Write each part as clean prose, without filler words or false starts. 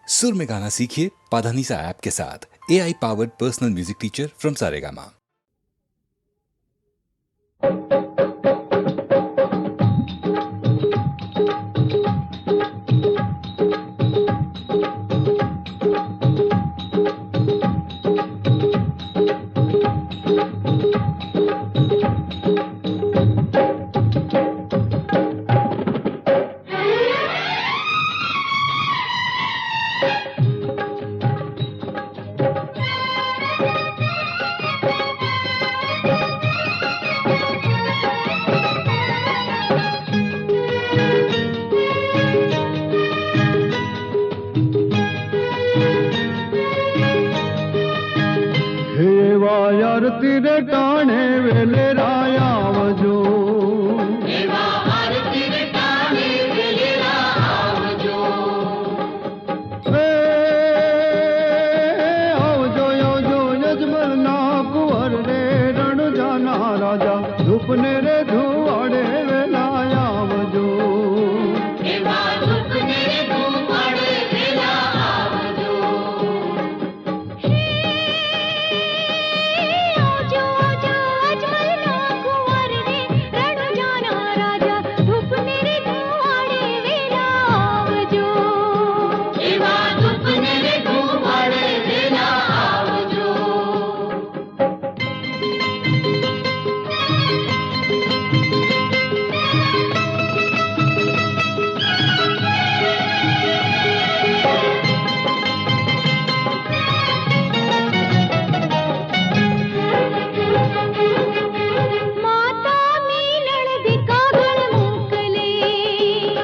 सुर में गाना सीखिए पाधानीसा ऐप के साथ। AI powered personal music teacher from Saregama. आरती रे टाणे वेले राया वजो आरती रे टाणे वेले आवजो आवजो आवजो यजमल ना कुंवर रे रण जाना राजा धूपने रे धुआड़े वेला आवजो धूपने रे धुआड़े वेला आवजो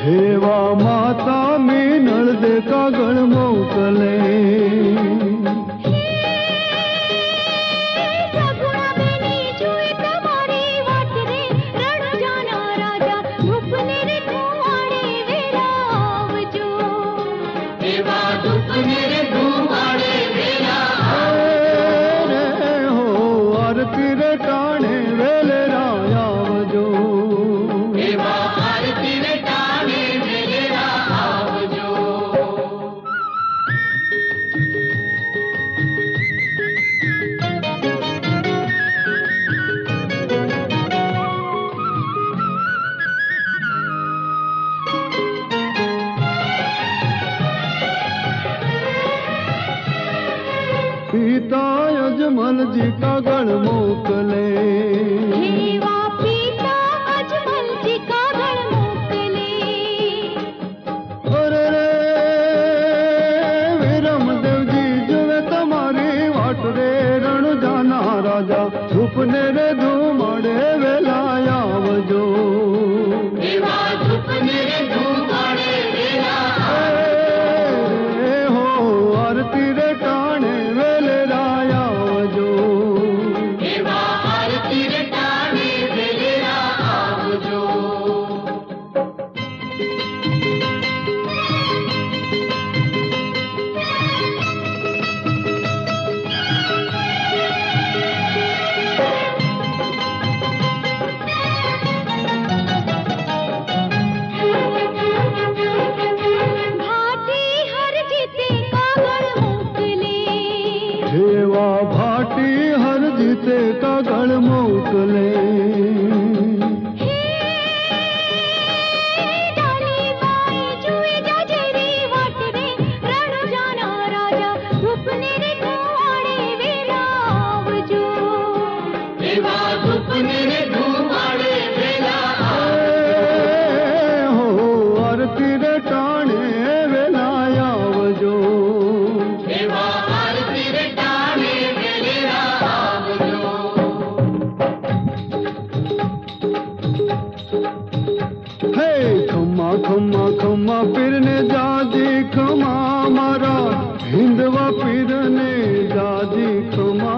हेवा माता मीनल दे कागल मोकले आरती रे टाणे वेले राया वजो आरती रे टाणे वेले आवजो पिता यजमल जी का गण मोकले अरे रे वीरम देव जी जुए तुम्हारी वाट रे रण जाना राजा धूपने रे धुमाड़े वेला आवजो धूपने रे धुआड़े वेला हो आरती रे टाणे वेले राया वजो आरती रे टाणे वेले आवजो हेवा भाटी हर जीते का गण मोकले धूपने रे धुआड़े वेला हो आरती रे टाणे वेला आवजो आरती रे टाणे वेले आवजो हे खम्मा खम्मा खम्मा फिरने जाजी खमा मारा हिंदवा फिरने जाजी खमा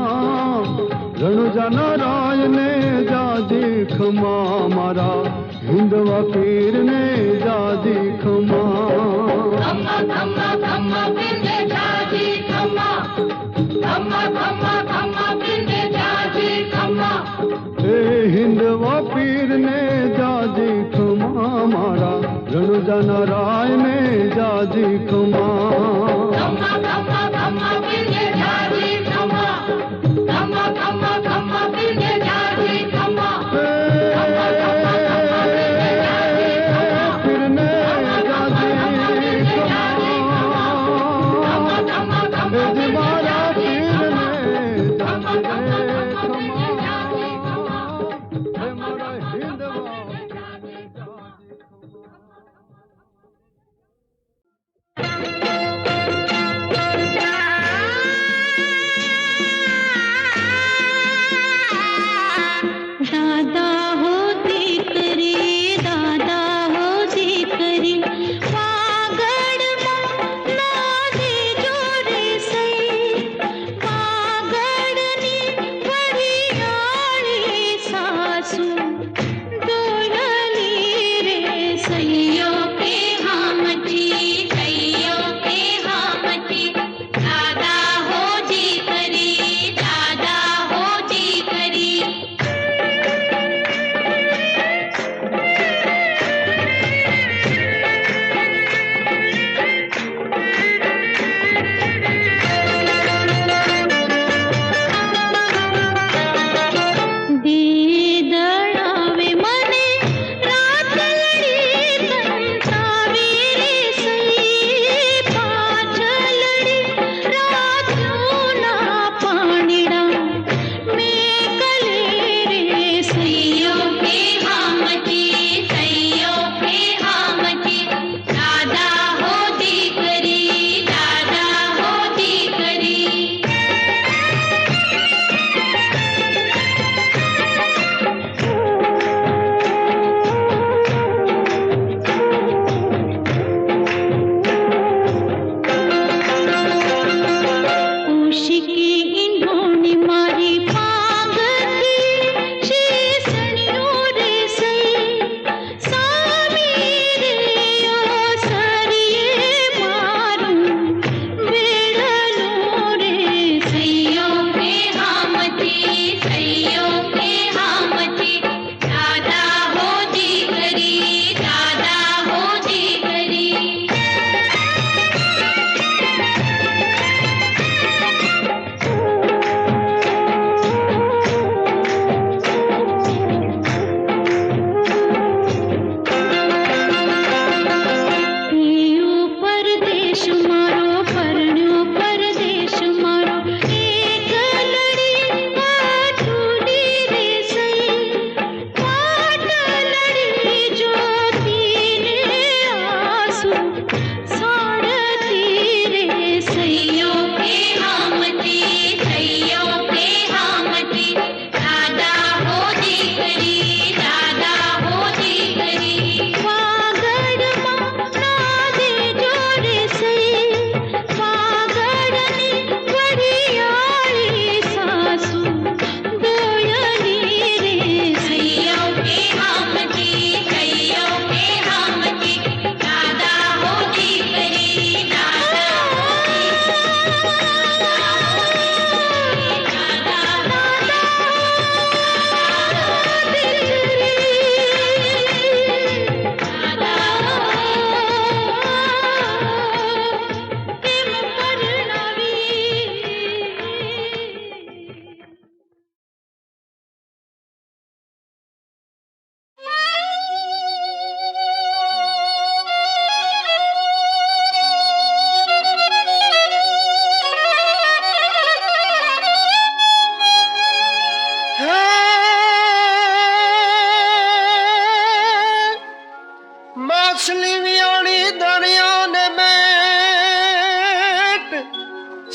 रणु जाना राज ने जाजी खमा मारा हिंदवा फिरने जाजी खमा खम्मा खम्मा खम्मा फिरने जाजी खम्मा खम्मा खम्मा खम्मा फिरने जाजी खम्मा ए हिंदवा फिरने जाजी खमा मारा रणु जाना राज ने जाजी खमा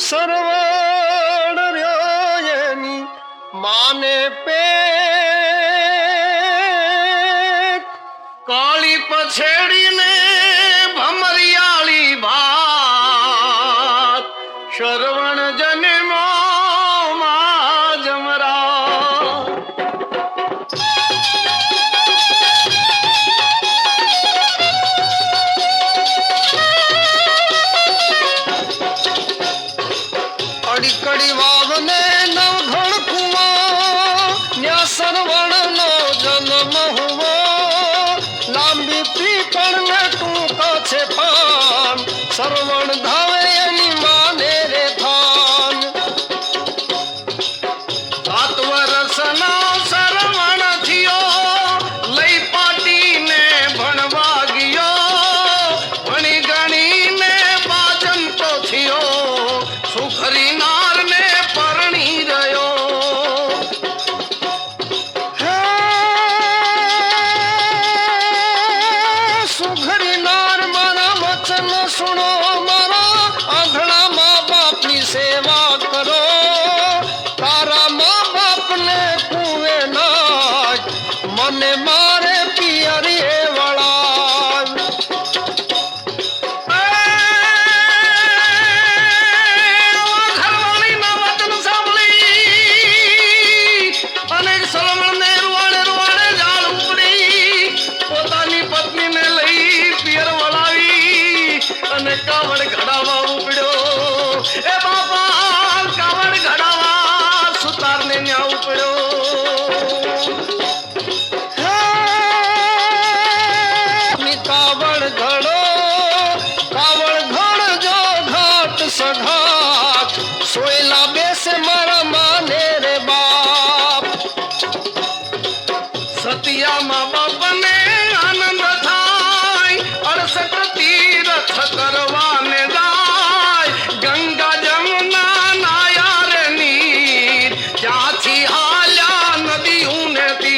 સરવણ રહ્યો એની માને પે કાળી પછેડીને ભમરિયાળી ભાત શ્રવણ જન્મો માં જમરા અડીકડી વાવને નવઘણ કુવા ન્યા સરવણ નો જન્મ હુવો લાંબી પીપળ ને ટૂંકા છે પાન સરવણ ધાવે એની માને રે થાન 7 વર્ષના સરવણ થયો લઈ પાટીને ભણવા ગયો ભણી ગણીને બાજન તો થયો સુખરી નારને પરણી રહ્યો સુખરી નાર મારા વચન સુણો મારા આંધળા મા બાપની સેવા કરો તારા મા બાપને કુવે નાખ મને મારે પિયરીએ વળાવ ઘરવાળીના વચન સાંભળી અને સલમણને રૂવાડે રૂવાડે ઝાડ ઉપડી પોતાની પત્નીને લઈ પિયર વળાવી અને કાવડ ઘડાવા ઉપડ્યો એ બાપા કાવડ ઘડાવા સુતારને ન્યા ઉપડ્યો કાવડ ઘડો કાવડ ઘડ જો ઘાટ સઘાટ સોયલા બેસે મારા માને રે બાપ સતિયા મા બાપને આનંદ થાય 68 તીરથ કરવાને જાય ગંગા જમુના નાયા રે નીર ત્યાંથી હાલ્યા નદી ઉનેતી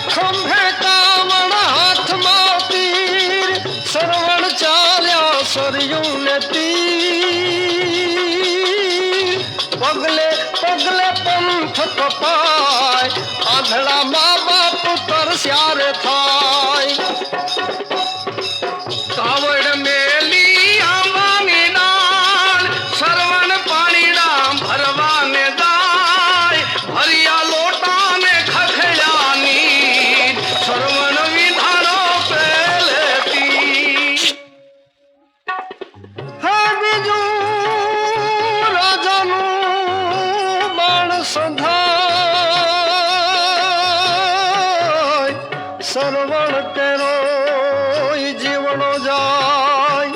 ખંભે કાવડ હાથમાં તીર સરવણ ચાલ્યા સરયું ને તીર પગલે પગલે પંથ કપાય આંધળા મા બાપ તરસ્યા રે થાય કાવડ મેલી આંબાની ડાળ સરવણ પાણીડા ભરવાને દાય ભર્યા લોટાને ખખયાની સરવણ વિધાનો પહેલેથી હા બીજું રાજાનું બાણ સંધાય સરવણ કેરો જીવણો જાય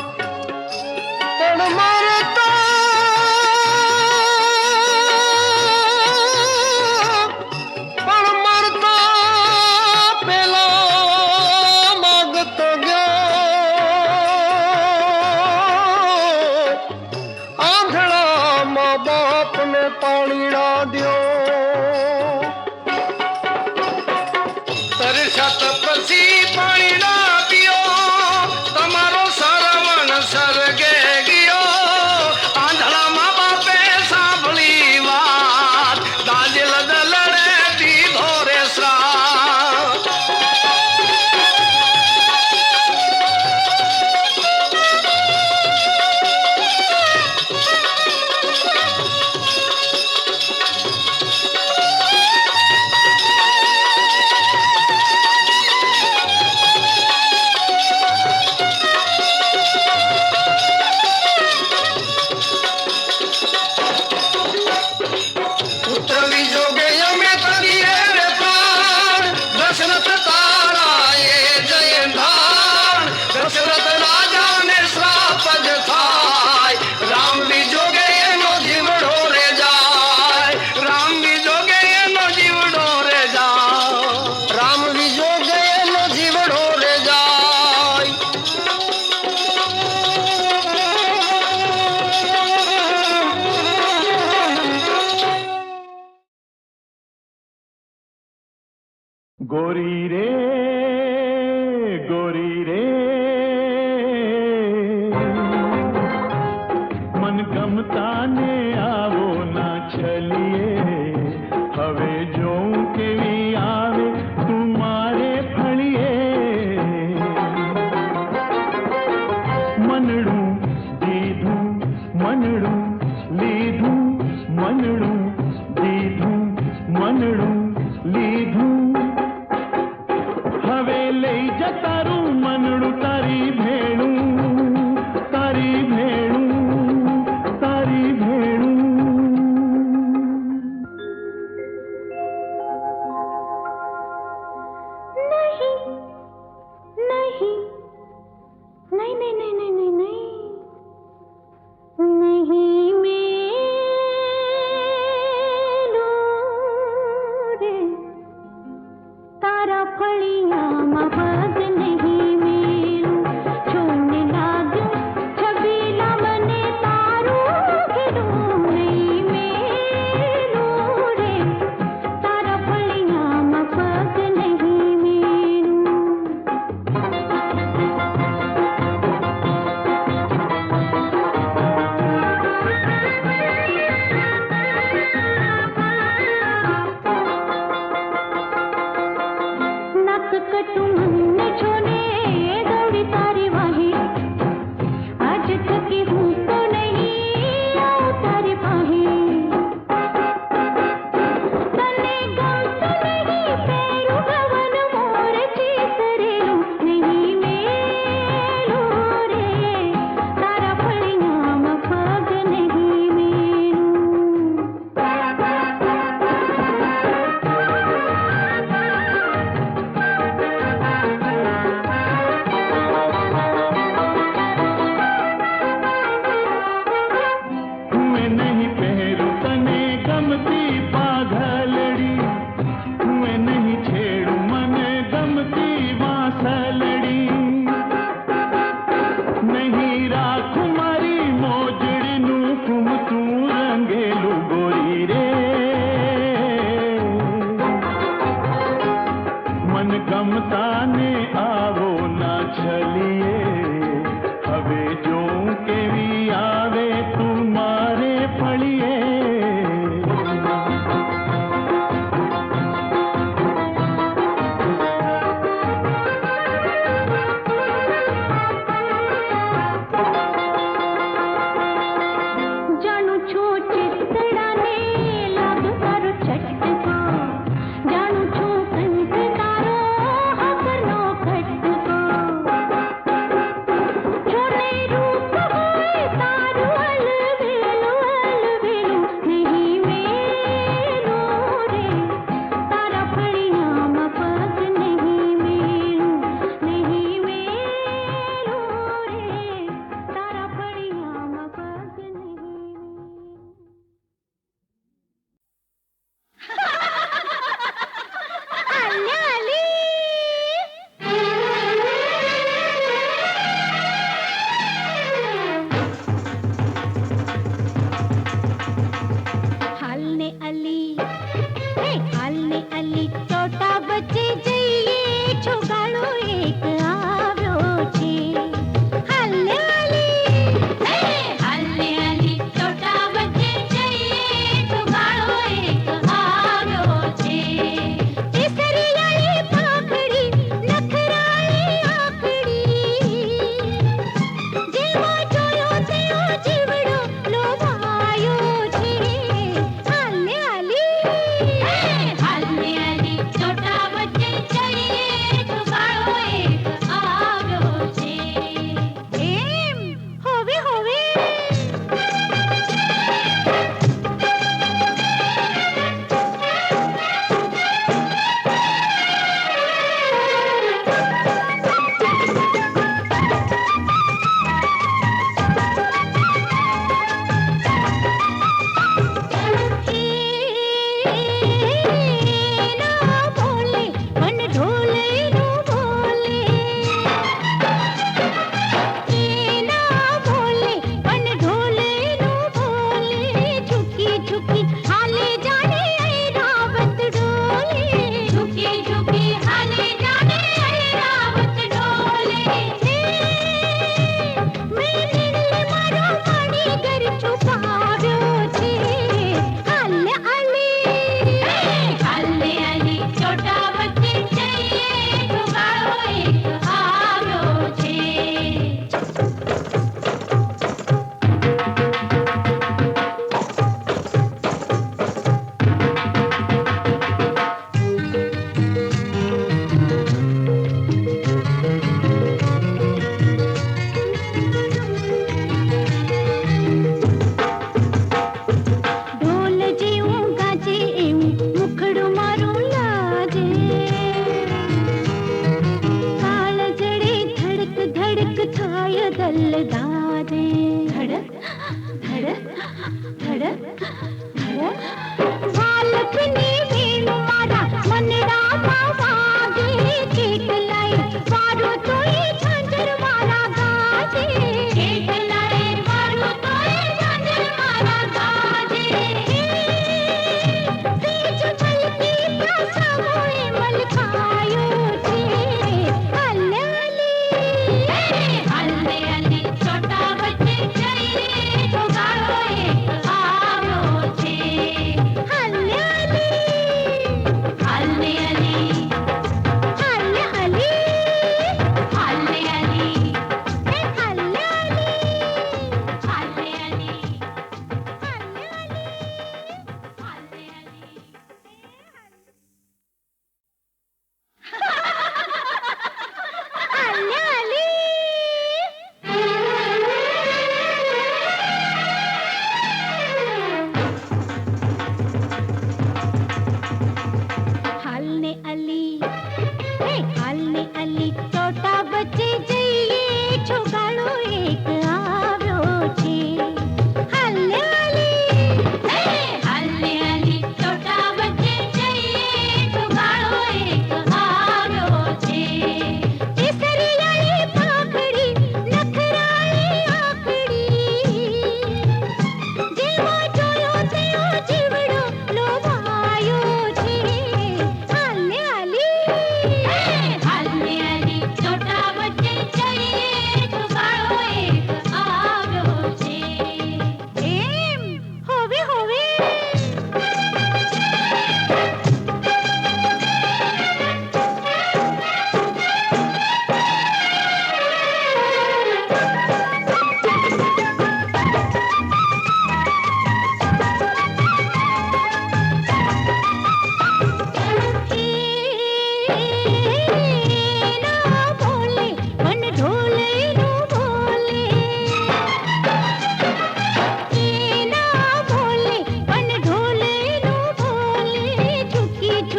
પણ મરતા પેલા માગતો ગયો આંધળા મા બાપને પાણીડા દ્યો તરસ્યા તપસી પાણી गोरी रे मन गमता ने आवो ना छलिए हवे जो केवी आवे तुम्हारे फलिए मनड़ू दीधू मनड़ू लीधू मनड़ू दीधू मनड़ू लीधू हवे ले जतारू मनड़ू तारी भेणू तारी भेणू तारी भेणू नहीं नहीं नहीं नहीं नहीं नहीं नहीं नहीं नहीं मेलू रे तारा फलिया महद नहीं मेलू छोड़ने लागू छबीला मने तारू खिलू नहीं मेलू रे तारा फलिया महद नहीं मेलू नक कटू मन छोने दौड़ी तारी वाही आज थकी हूँ तो नहीं आओ तारी पाही तने गम तो नहीं पैरू गवन मोर चीतरेलू नहीं मेलू रे तारा फलिया मफग नहीं मेलू हुए नहीं पहरू तने गमती पागलड़ी हुए नहीं छेड़ू मने गमती वासलड़ी नहीं राखू मारी मोजड़ी नू कुम तू रंगेलू गोरी रे मन गमता ने आवो ना छलिए हवे जो केवी आवे तुम्हारे फलिए जानू छो चितड़ा ने लाग तारो छटका जानू छो कंठ तारो हकर नो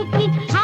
झुकी